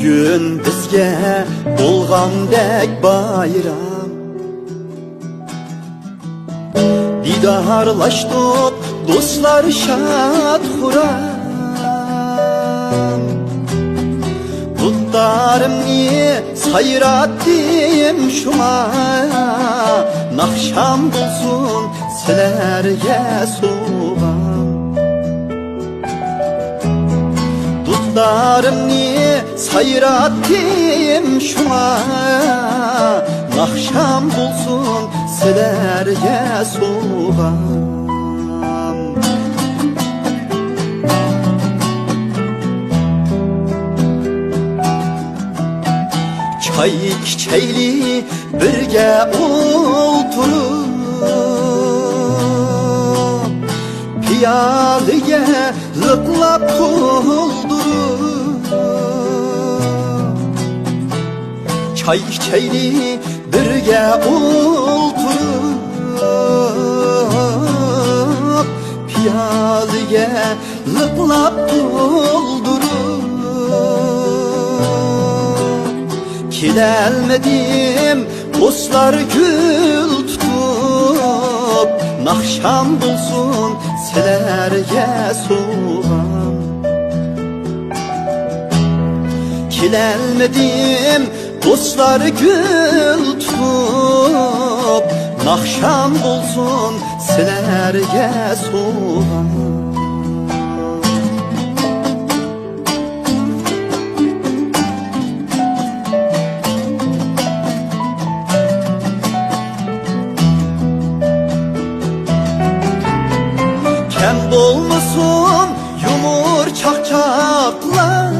Bugün bizge bolgandek bayram, didarlaştık dostlar şad huram. Bulutlarımni sayratdim şuma, nakşam bulsun silerge soğan. Bulutlarımni sayratdim şuma, nakşam bulsun silerge soğan. Çay içeyli birge oturup, piyaleye lıklap doldurup. Çay içeyli birge oturup, piyaleye lıklap doldurup. Kilelmedim dostlar gül tutup, nakşam bulsun silerge soğan. Kilelmedim dostlar gül tutup, nakşam bulsun silerge soğan. Kem dolmusun yumur çakçaklar,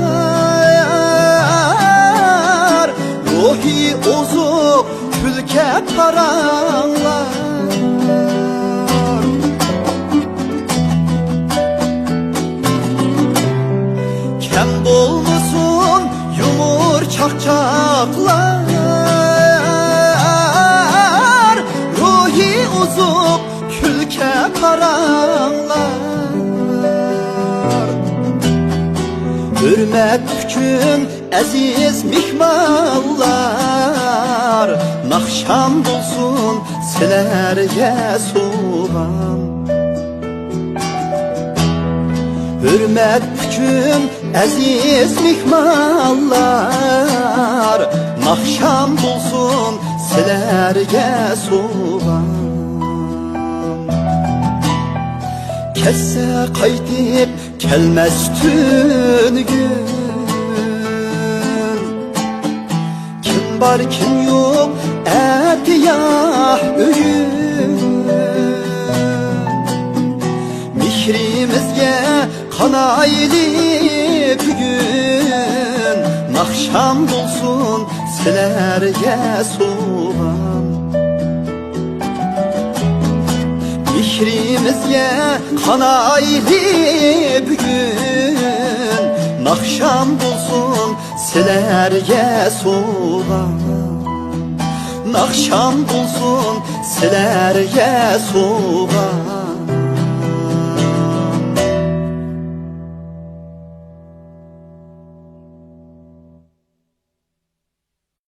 ruhi ozup külke karanlar. Kem dolmusun yumur çakçaklar, ruhi ozup külke karanlar. Hürmet üçün aziz mihmanlar, nakşam bulsun silerge soğan. Hürmet üçün aziz mihmanlar, nakşam bulsun silerge soğan. Kesse qaytip kelmez tünügün, kim var kim yok etiyah ögün. Mihrimizge kanayli bugün, nakşam bulsun silerge soğan. Mihrimizge kanayli bugün, nakşam bulsun silerge soğan. Nakşam bulsun silerge soğan.